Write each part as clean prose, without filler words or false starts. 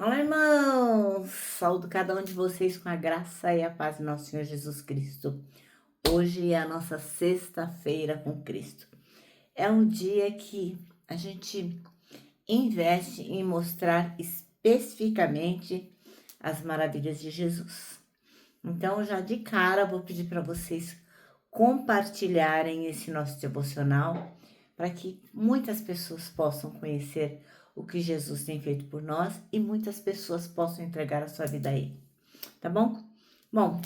Olá, irmãos! Saúdo cada um de vocês com a graça e a paz do nosso Senhor Jesus Cristo. Hoje é a nossa sexta-feira com Cristo. É um dia que a gente investe em mostrar especificamente as maravilhas de Jesus. Então, já de cara, vou pedir para vocês compartilharem esse nosso devocional para que muitas pessoas possam conhecer o que Jesus tem feito por nós e muitas pessoas possam entregar a sua vida a Ele, tá bom? Bom,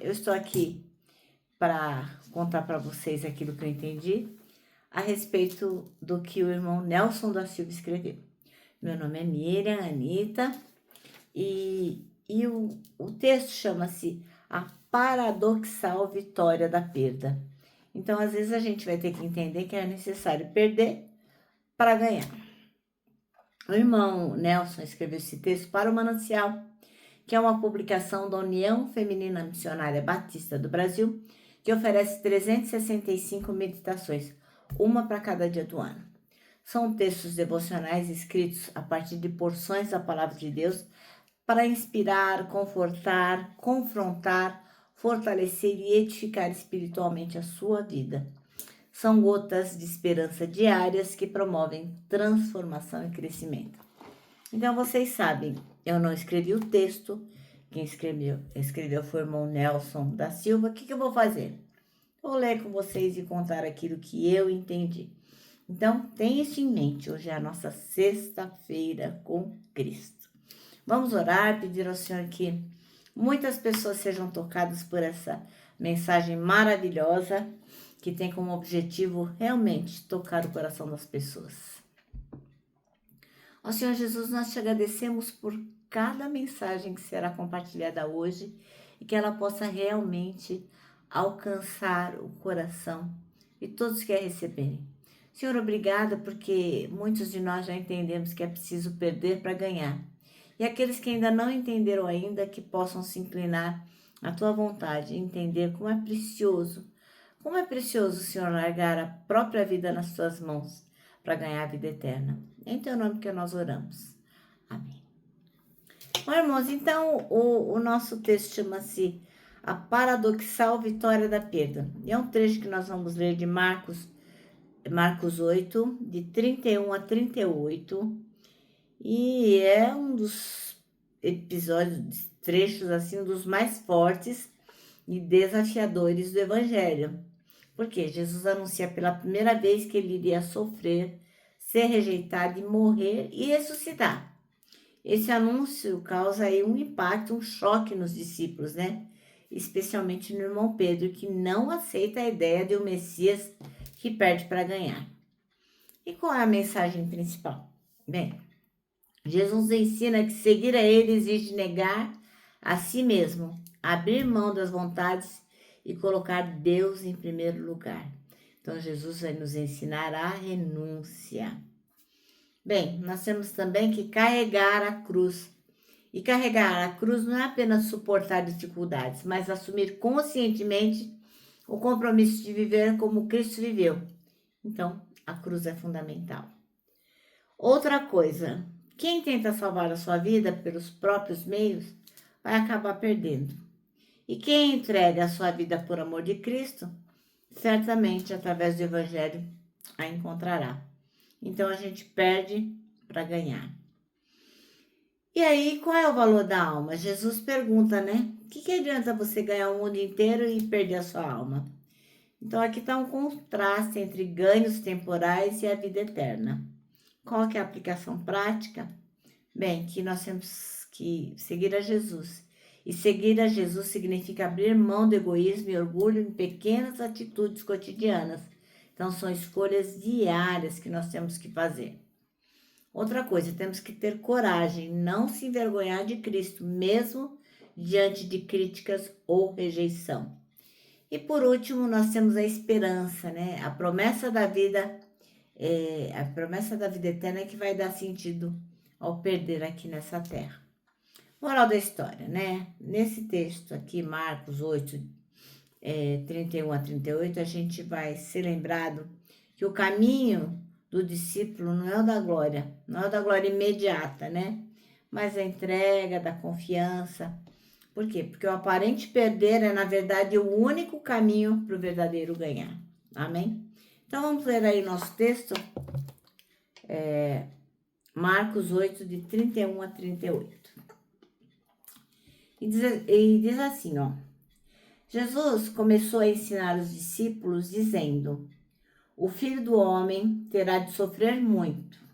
eu estou aqui para contar para vocês aquilo que eu entendi a respeito do que o irmão Nelson da Silva escreveu. Meu nome é Miriam Anita e o texto chama-se A Paradoxal Vitória da Perda. Então, às vezes, a gente vai ter que entender que é necessário perder para ganhar. O irmão Nelson escreveu esse texto para o Manancial, que é uma publicação da União Feminina Missionária Batista do Brasil, que oferece 365 meditações, uma para cada dia do ano. São textos devocionais escritos a partir de porções da Palavra de Deus para inspirar, confortar, confrontar, fortalecer e edificar espiritualmente a sua vida. São gotas de esperança diárias que promovem transformação e crescimento. Então, vocês sabem, eu não escrevi o texto, quem escreveu foi o irmão Nelson da Silva. O que eu vou fazer? Vou ler com vocês e contar aquilo que eu entendi. Então, tenha isso em mente, hoje é a nossa sexta-feira com Cristo. Vamos orar, pedir ao Senhor que muitas pessoas sejam tocadas por essa mensagem maravilhosa que tem como objetivo realmente tocar o coração das pessoas. Ó Senhor Jesus, nós te agradecemos por cada mensagem que será compartilhada hoje e que ela possa realmente alcançar o coração de todos que a receberem. Senhor, obrigada porque muitos de nós já entendemos que é preciso perder para ganhar. E aqueles que ainda não entenderam ainda, que possam se inclinar à tua vontade e entender como é precioso, Senhor, largar a própria vida nas tuas mãos para ganhar a vida eterna. Em teu nome que nós oramos. Amém. Bom, irmãos, então o nosso texto chama-se A Paradoxal Vitória da Perda. E é um trecho que nós vamos ler de Marcos 8, de 31 a 38. E é um dos episódios, trechos assim, dos mais fortes e desafiadores do Evangelho. Porque Jesus anuncia pela primeira vez que ele iria sofrer, ser rejeitado e morrer e ressuscitar. Esse anúncio causa aí um impacto, um choque nos discípulos, né? Especialmente no irmão Pedro, que não aceita a ideia de um Messias que perde para ganhar. E qual é a mensagem principal? Bem, Jesus ensina que seguir a ele exige negar a si mesmo, abrir mão das vontades e colocar Deus em primeiro lugar. Então, Jesus vai nos ensinar a renúncia. Bem, nós temos também que carregar a cruz. E carregar a cruz não é apenas suportar dificuldades, mas assumir conscientemente o compromisso de viver como Cristo viveu. Então, a cruz é fundamental. Outra coisa, quem tenta salvar a sua vida pelos próprios meios vai acabar perdendo. E quem entrega a sua vida por amor de Cristo, certamente através do Evangelho a encontrará. Então a gente perde para ganhar. E aí, qual é o valor da alma? Jesus pergunta, né? O que adianta você ganhar o mundo inteiro e perder a sua alma? Então aqui está um contraste entre ganhos temporais e a vida eterna. Qual que é a aplicação prática? Bem, que nós temos que seguir a Jesus. E seguir a Jesus significa abrir mão do egoísmo e orgulho em pequenas atitudes cotidianas. Então, são escolhas diárias que nós temos que fazer. Outra coisa, temos que ter coragem, não se envergonhar de Cristo, mesmo diante de críticas ou rejeição. E por último, nós temos a esperança, né? A promessa da vida eterna é que vai dar sentido ao perder aqui nessa terra. Moral da história, né? Nesse texto aqui, Marcos 8, 31 a 38, a gente vai ser lembrado que o caminho do discípulo não é o da glória, não é o da glória imediata, né? mas a entrega, da confiança. Por quê? Porque o aparente perder é, na verdade, o único caminho para o verdadeiro ganhar. Amém? Então, vamos ler aí nosso texto. Marcos 8, de 31 a 38. E diz assim, ó. Jesus começou a ensinar os discípulos dizendo: o Filho do Homem terá de sofrer muito.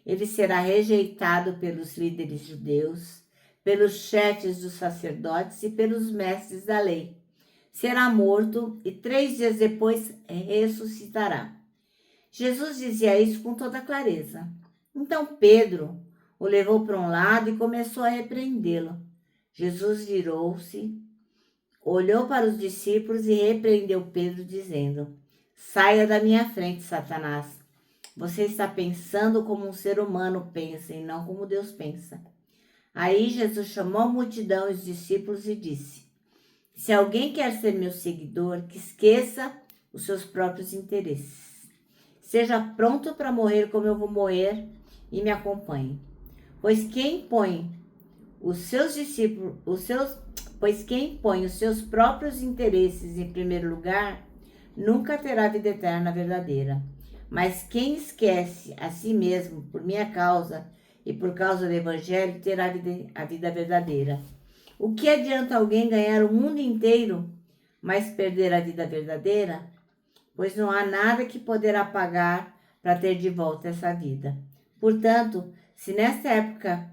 Ele será rejeitado pelos líderes judeus, pelos chefes dos sacerdotes e pelos mestres da lei. Será morto e 3 dias depois ressuscitará. Jesus dizia isso com toda clareza. Então Pedro o levou para um lado e começou a repreendê-lo. Jesus virou-se, olhou para os discípulos e repreendeu Pedro, dizendo: saia da minha frente, Satanás. Você está pensando como um ser humano pensa e não como Deus pensa. Aí Jesus chamou a multidão e os discípulos e disse: se alguém quer ser meu seguidor, que esqueça os seus próprios interesses. Seja pronto para morrer como eu vou morrer e me acompanhe. Pois quem põe os seus próprios interesses em primeiro lugar, nunca terá vida eterna verdadeira. Mas quem esquece a si mesmo por minha causa e por causa do Evangelho, terá a vida verdadeira. O que adianta alguém ganhar o mundo inteiro, mas perder a vida verdadeira? Pois não há nada que poderá pagar para ter de volta essa vida. Portanto, se nesta época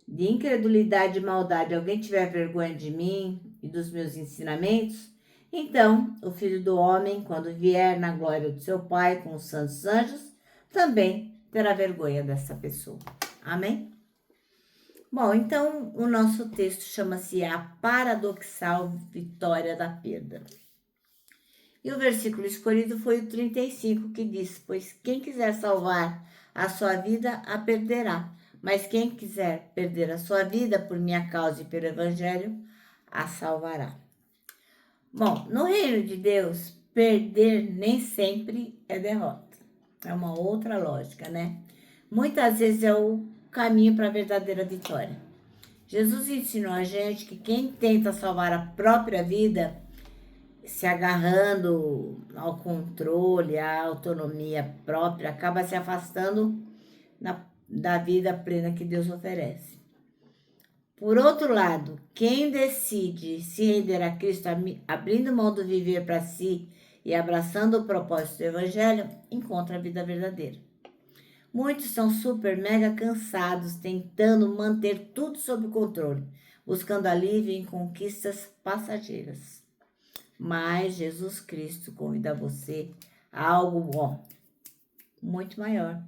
de incredulidade e maldade alguém tiver vergonha de mim e dos meus ensinamentos, então o Filho do Homem, quando vier na glória do seu Pai com os santos anjos, também terá vergonha dessa pessoa. Amém? Bom, então o nosso texto chama-se A Paradoxal Vitória da Perda. E o versículo escolhido foi o 35, que diz: pois quem quiser salvar a sua vida, a perderá. Mas quem quiser perder a sua vida por minha causa e pelo Evangelho, a salvará. Bom, no reino de Deus, perder nem sempre é derrota. É uma outra lógica, né? Muitas vezes é o caminho para a verdadeira vitória. Jesus ensinou a gente que quem tenta salvar a própria vida, se agarrando ao controle, à autonomia própria, acaba se afastando da vida plena que Deus oferece. Por outro lado, quem decide se render a Cristo, abrindo mão do viver para si e abraçando o propósito do Evangelho, encontra a vida verdadeira. Muitos são super mega cansados, tentando manter tudo sob controle, buscando alívio em conquistas passageiras. Mas Jesus Cristo convida você a algo bom, muito maior.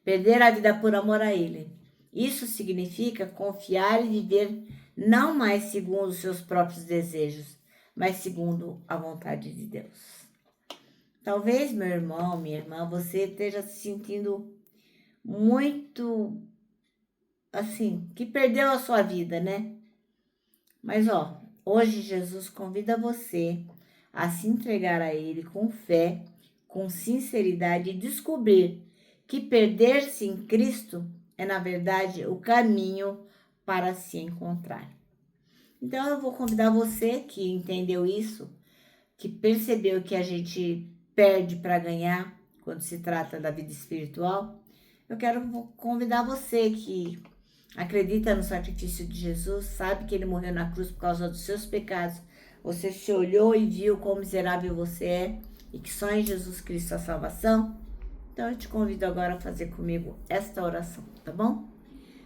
Perder a vida por amor a Ele. Isso significa confiar e viver não mais segundo os seus próprios desejos, mas segundo a vontade de Deus. Talvez, meu irmão, minha irmã, você esteja se sentindo muito assim, que perdeu a sua vida, né? Mas hoje Jesus convida você a se entregar a Ele com fé, com sinceridade e descobrir que perder-se em Cristo é, na verdade, o caminho para se encontrar. Então, eu vou convidar você que entendeu isso, que percebeu que a gente perde para ganhar quando se trata da vida espiritual. Eu quero convidar você que acredita no sacrifício de Jesus, sabe que Ele morreu na cruz por causa dos seus pecados. Você se olhou e viu quão miserável você é e que só em Jesus Cristo a salvação. Então eu te convido agora a fazer comigo esta oração, tá bom?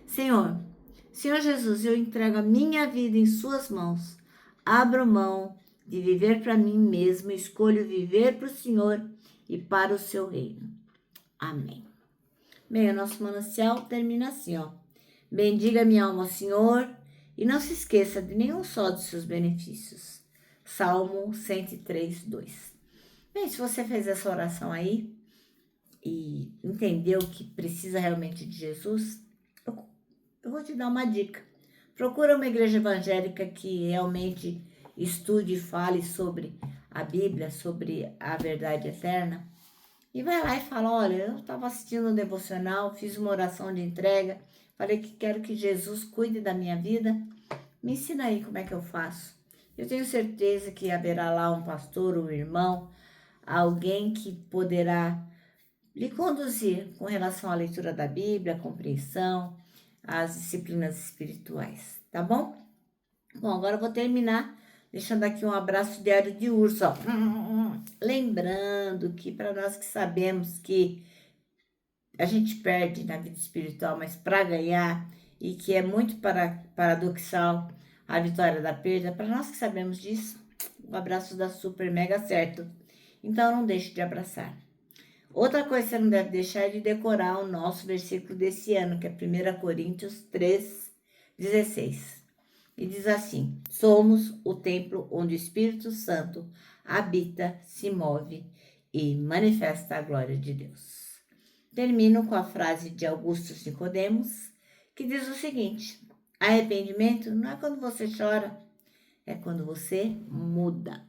Senhor Jesus, eu entrego a minha vida em suas mãos. Abro mão de viver para mim mesmo, escolho viver para o Senhor e para o seu reino. Amém. Bem, o nosso manancial termina assim, bendiga minha alma ao Senhor e não se esqueça de nenhum só dos seus benefícios. Salmo 103, 2. Bem, se você fez essa oração aí e entendeu que precisa realmente de Jesus, eu vou te dar uma dica. Procura uma igreja evangélica que realmente estude e fale sobre a Bíblia, sobre a verdade eterna. E vai lá e fala, olha, eu estava assistindo um devocional, fiz uma oração de entrega, Falei que quero que Jesus cuide da minha vida. Me ensina aí como é que eu faço. Eu tenho certeza que haverá lá um pastor, um irmão, alguém que poderá lhe conduzir com relação à leitura da Bíblia, à compreensão, às disciplinas espirituais, tá bom? Bom, agora eu vou terminar deixando aqui um abraço diário de urso, ó. Lembrando que para nós que sabemos que a gente perde na vida espiritual, mas para ganhar, e que é muito paradoxal a vitória da perda, para nós que sabemos disso, o abraço dá super mega certo. Então não deixe de abraçar. Outra coisa que você não deve deixar é de decorar o nosso versículo desse ano, que é 1 Coríntios 3,16. E diz assim: somos o templo onde o Espírito Santo habita, se move e manifesta a glória de Deus. Termino com a frase de Augusto Nicodemos, que diz o seguinte: arrependimento não é quando você chora, é quando você muda.